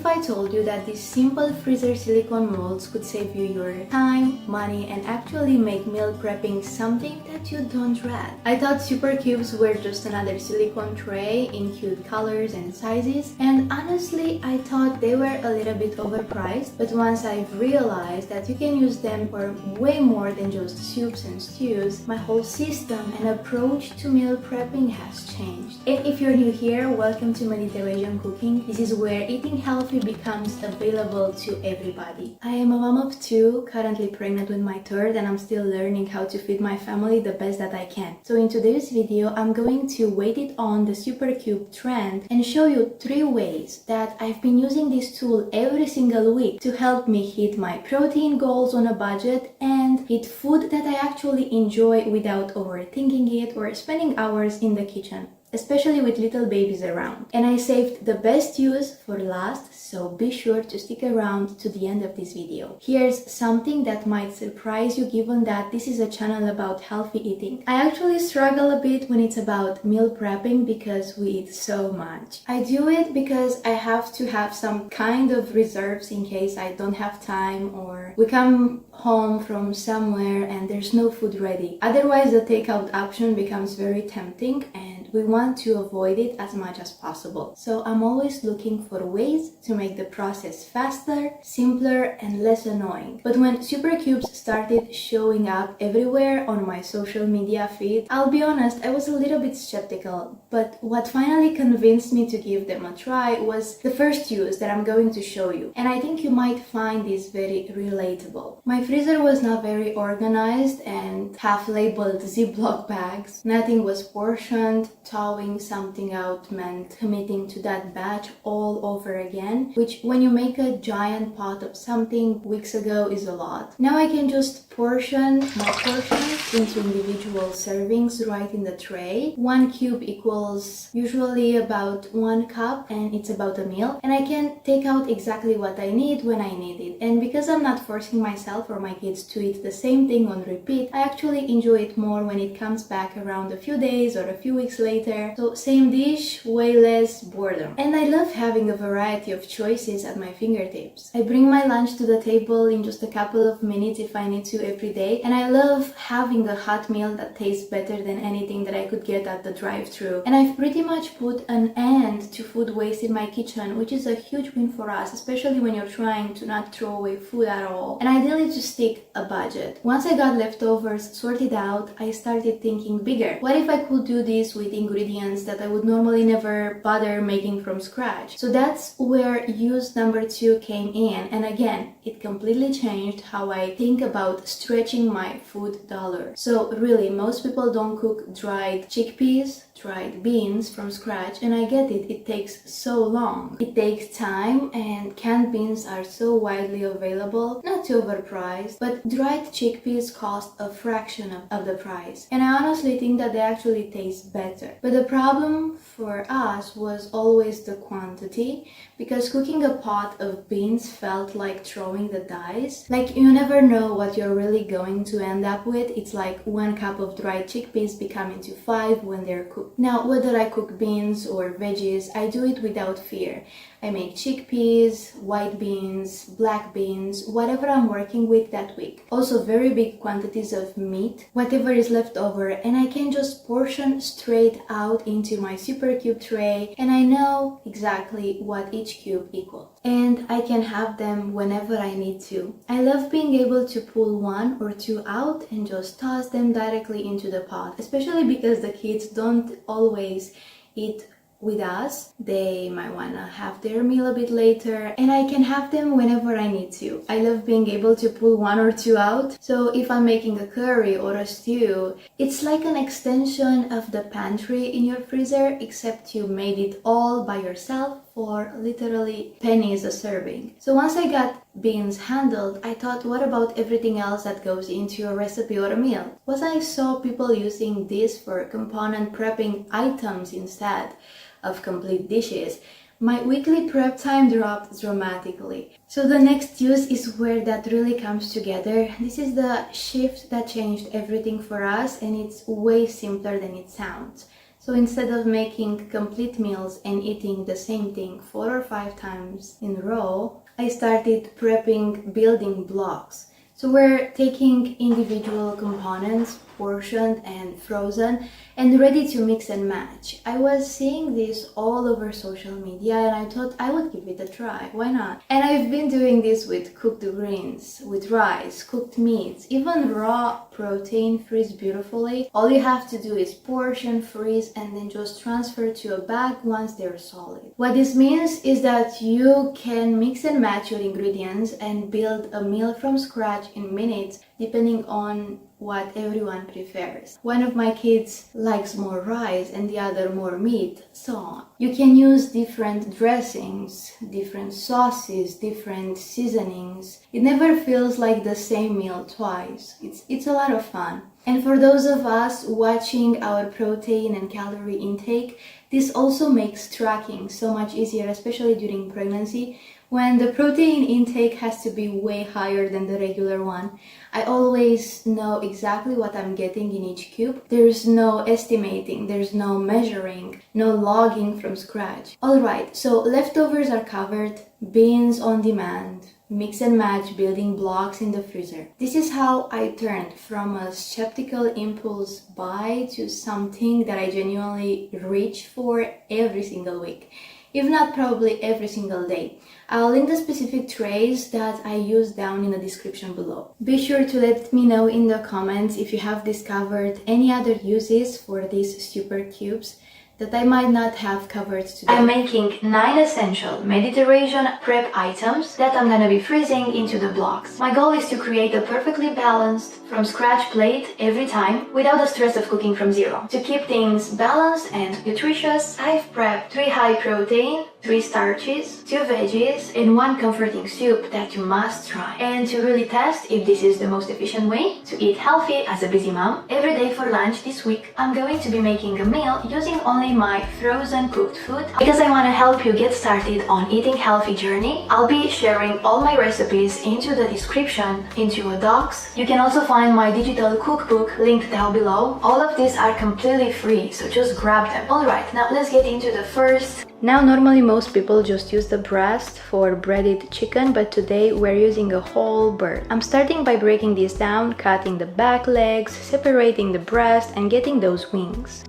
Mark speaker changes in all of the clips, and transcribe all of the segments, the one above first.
Speaker 1: If I told you that these simple freezer silicone molds could save you your time, money, and actually make meal prepping something that you don't dread. I thought super cubes were just another silicone tray in cute colors and sizes, and honestly I thought they were a little bit overpriced, but once I've realized that you can use them for way more than just soups and stews, my whole system and approach to meal prepping has changed. And if you're new here, welcome to Mediterrasian cooking. This is where eating healthy becomes available to everybody. I am a mom of two, currently pregnant with my third, and I'm still learning how to feed my family the best that I can. So in today's video, I'm going to weight it on the super cube trend and show you 3 ways that I've been using this tool every single week to help me hit my protein goals on a budget and eat food that I actually enjoy without overthinking it or spending hours in the kitchen, especially with little babies around. And I saved the best use for last, so be sure to stick around to the end of this video. Here's something that might surprise you given that this is a channel about healthy eating. I actually struggle a bit when it's about meal prepping because we eat so much. I do it because I have to have some kind of reserves in case I don't have time or we come home from somewhere and there's no food ready. Otherwise, the takeout option becomes very tempting and we want to avoid it as much as possible. So I'm always looking for ways to make the process faster, simpler, and less annoying. But when super cubes started showing up everywhere on my social media feed, I'll be honest, I was a little bit skeptical. But what finally convinced me to give them a try was the first use that I'm going to show you. And I think you might find this very relatable. My freezer was not very organized and half labeled Ziploc bags. Nothing was portioned. Thawing something out meant committing to that batch all over again, which when you make a giant pot of something weeks ago is a lot. Now I can just portion my portions into individual servings right in the tray. 1 cube equals usually about 1 cup and it's about a meal, and I can take out exactly what I need when I need it. And because I'm not forcing myself or my kids to eat the same thing on repeat, I actually enjoy it more when it comes back around a few days or a few weeks later. So same dish, way less boredom. And I love having a variety of choices at my fingertips. I bring my lunch to the table in just a couple of minutes if I need to every day, and I love having a hot meal that tastes better than anything that I could get at the drive-thru. And I've pretty much put an end to food waste in my kitchen, which is a huge win for us, especially when you're trying to not throw away food at all. And ideally to stick a budget. Once I got leftovers sorted out, I started thinking bigger. What if I could do this with ingredients that I would normally never bother making from scratch? So that's where use number 2 came in, and again, it completely changed how I think about stretching my food dollar. So really, most people don't cook dried chickpeas, dried beans from scratch, and I get it, it takes so long. It takes time, and canned beans are so widely available, not too overpriced, but dried chickpeas cost a fraction of the price. And I honestly think that they actually taste better. But the problem for us was always the quantity, because cooking a pot of beans felt like throwing the dice. Like, you never know what you're really going to end up with. It's like 1 cup of dried chickpeas become into 5 when they're cooked. Now, whether I cook beans or veggies, I do it without fear. I make chickpeas, white beans, black beans, whatever I'm working with that week. Also very big quantities of meat, whatever is left over, and I can just portion straight out into my super cube tray, and I know exactly what each cube equals. And I can have them whenever I need to. I love being able to pull 1 or 2 out and just toss them directly into the pot, especially because the kids don't always eat with us. They might want to have their meal a bit later, and I can have them whenever I need to. I love being able to pull 1 or 2 out. So if I'm making a curry or a stew, it's like an extension of the pantry in your freezer, except you made it all by yourself for literally pennies a serving. So once I got beans handled, I thought, what about everything else that goes into a recipe or a meal? Was I saw people using this for component prepping items instead of complete dishes, my weekly prep time dropped dramatically. So the next use is where that really comes together. This is the shift that changed everything for us, and it's way simpler than it sounds. So So instead of making complete meals and eating the same thing 4 or 5 times in a row, I started prepping building blocks. So we're taking individual components, portioned and frozen, and ready to mix and match. I was seeing this all over social media and I thought I would give it a try. Why not? And I've been doing this with cooked greens, with rice, cooked meats, even raw protein freeze beautifully. All you have to do is portion, freeze, and then just transfer to a bag once they're solid. What this means is that you can mix and match your ingredients and build a meal from scratch in minutes, depending on what everyone prefers. One of my kids likes more rice and the other more meat, so on. You can use different dressings, different sauces, different seasonings. It never feels like the same meal twice. It's a lot of fun. And for those of us watching our protein and calorie intake, this also makes tracking so much easier, especially during pregnancy, when the protein intake has to be way higher than the regular one. I always know exactly what I'm getting in each cube. There's no estimating, there's no measuring, no logging from scratch. Alright, so leftovers are covered, beans on demand, mix and match building blocks in the freezer. This is how I turned from a skeptical impulse buy to something that I genuinely reach for every single week, if not probably every single day. I'll link the specific trays that I use down in the description below. Be sure to let me know in the comments if you have discovered any other uses for these super cubes that I might not have covered today. I'm making 9 essential Mediterrasian prep items that I'm gonna be freezing into the blocks. My goal is to create a perfectly balanced from scratch plate every time without the stress of cooking from zero. To keep things balanced and nutritious, I've prepped 3 high protein, 3 starches, 2 veggies, and 1 comforting soup that you must try. And to really test if this is the most efficient way to eat healthy as a busy mom, every day for lunch this week, I'm going to be making a meal using only my frozen cooked food. Because I want to help you get started on eating healthy journey, I'll be sharing all my recipes into the description, into a docs. You can also find my digital cookbook linked down below. All of these are completely free, so just grab them. Alright, now let's get into the first. Now normally most people just use the breast for breaded chicken, but today we're using a whole bird. I'm starting by breaking this down, cutting the back legs, separating the breast and getting those wings.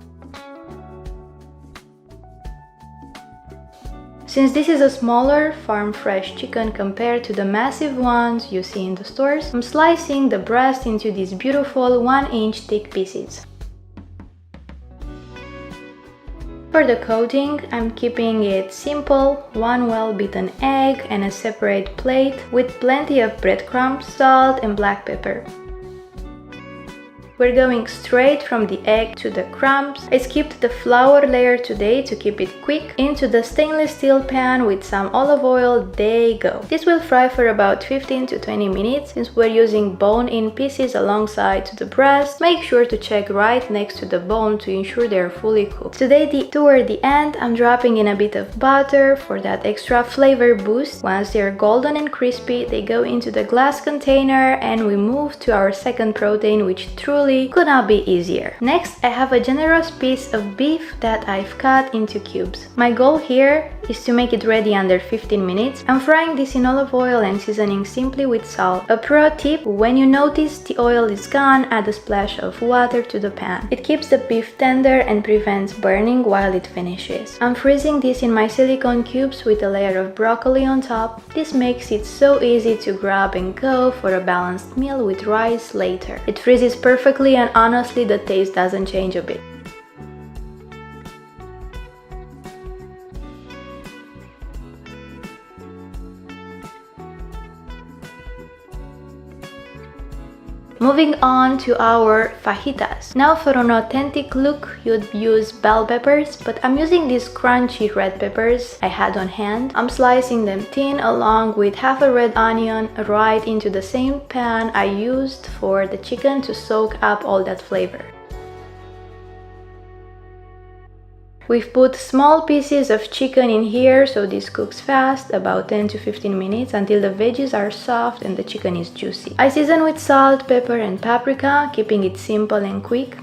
Speaker 1: Since this is a smaller farm fresh chicken compared to the massive ones you see in the stores, I'm slicing the breast into these beautiful 1-inch thick pieces. For the coating, I'm keeping it simple, 1 well-beaten egg and a separate plate with plenty of breadcrumbs, salt and black pepper. We're going straight from the egg to the crumbs. I skipped the flour layer today to keep it quick. Into the stainless steel pan with some olive oil, they go. This will fry for about 15 to 20 minutes. Since we're using bone-in pieces alongside to the breast, make sure to check right next to the bone to ensure they're fully cooked. Today, toward the end, I'm dropping in a bit of butter for that extra flavor boost. Once they're golden and crispy, they go into the glass container and we move to our second protein, which truly could not be easier. Next, I have a generous piece of beef that I've cut into cubes. My goal here is to make it ready under 15 minutes. I'm frying this in olive oil and seasoning simply with salt. A pro tip, when you notice the oil is gone, add a splash of water to the pan. It keeps the beef tender and prevents burning while it finishes. I'm freezing this in my silicone cubes with a layer of broccoli on top. This makes it so easy to grab and go for a balanced meal with rice later. It freezes perfectly and honestly the taste doesn't change a bit. Moving on to our fajitas. Now for an authentic look, you'd use bell peppers, but I'm using these crunchy red peppers I had on hand. I'm slicing them thin along with half a red onion right into the same pan I used for the chicken to soak up all that flavor. We've put small pieces of chicken in here so this cooks fast, about 10 to 15 minutes until the veggies are soft and the chicken is juicy. I season with salt, pepper and paprika, keeping it simple and quick.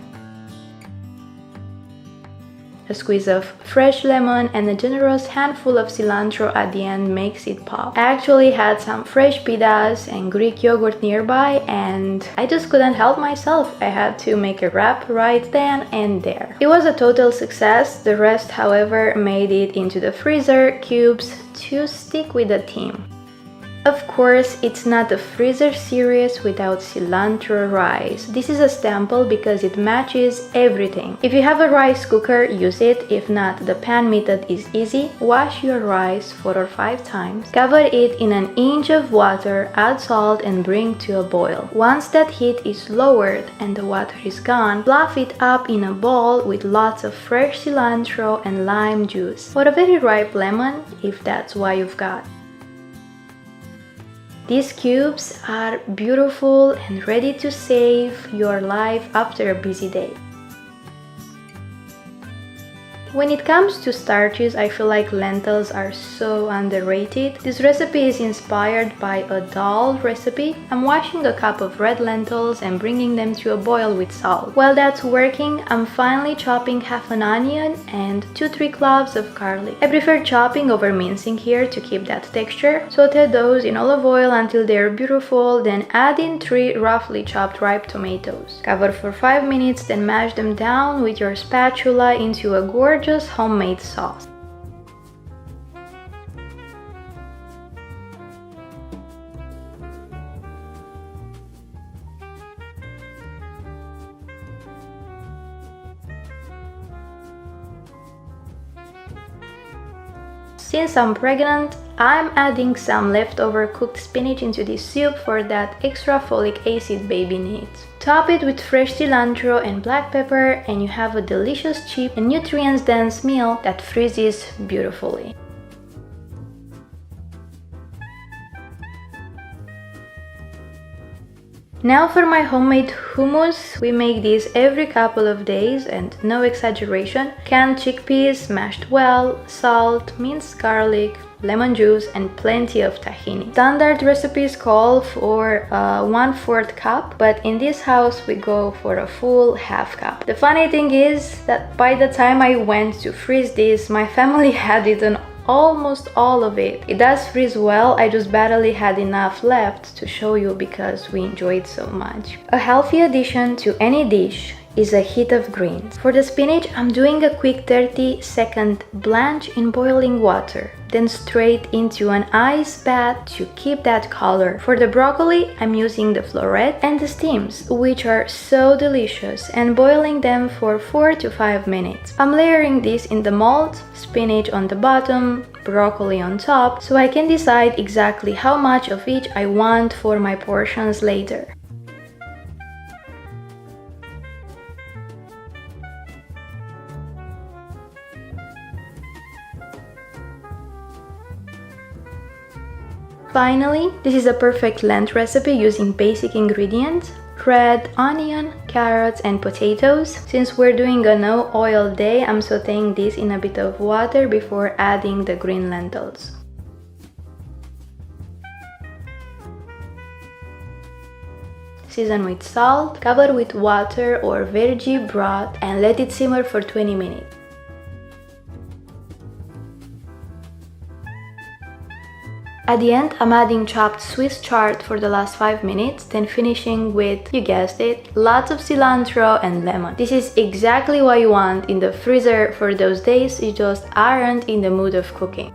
Speaker 1: A squeeze of fresh lemon and a generous handful of cilantro at the end makes it pop. I actually had some fresh pitas and Greek yogurt nearby, and I just couldn't help myself. I had to make a wrap right then and there. It was a total success. The rest, however, made it into the freezer cubes to stick with the theme. Of course, it's not a freezer series without cilantro rice. This is a staple because it matches everything. If you have a rice cooker, use it. If not, the pan method is easy. Wash your rice 4 or 5 times. Cover it in an inch of water, add salt and bring to a boil. Once that heat is lowered and the water is gone, fluff it up in a bowl with lots of fresh cilantro and lime juice, or a very ripe lemon if that's what you've got. These cubes are beautiful and ready to save your life after a busy day. When it comes to starches, I feel like lentils are so underrated. This recipe is inspired by a dal recipe. I'm washing a cup of red lentils and bringing them to a boil with salt. While that's working, I'm finally chopping half an onion and 2-3 cloves of garlic. I prefer chopping over mincing here to keep that texture. Saute those in olive oil until they're beautiful, then add in 3 roughly chopped ripe tomatoes. Cover for 5 minutes, then mash them down with your spatula into a gorgeous homemade sauce. Since I'm pregnant, I'm adding some leftover cooked spinach into this soup for that extra folic acid baby needs. Top it with fresh cilantro and black pepper and you have a delicious, cheap and nutrients-dense meal that freezes beautifully. Now for my homemade hummus. We make this every couple of days and no exaggeration. Canned chickpeas mashed well, salt, minced garlic, lemon juice and plenty of tahini. Standard recipes call for 1/4 cup, but in this house we go for a full half cup. The funny thing is that by the time I went to freeze this, my family had eaten almost all of it. It does freeze well, I just barely had enough left to show you because we enjoyed so much. A healthy addition to any dish is a hit of greens. For the spinach, I'm doing a quick 30-second blanch in boiling water, then straight into an ice bath to keep that color. For the broccoli, I'm using the florette and the steams, which are so delicious, and boiling them for 4 to 5 minutes. I'm layering this in the mold, spinach on the bottom, broccoli on top, so I can decide exactly how much of each I want for my portions later. Finally, this is a perfect Lent recipe using basic ingredients: red onion, carrots and potatoes. Since we're doing a no oil day, I'm sauteing this in a bit of water before adding the green lentils. Season with salt, cover with water or veggie broth and let it simmer for 20 minutes. At the end, I'm adding chopped Swiss chard for the last 5 minutes, then finishing with, you guessed it, lots of cilantro and lemon. This is exactly what you want in the freezer for those days you just aren't in the mood of cooking.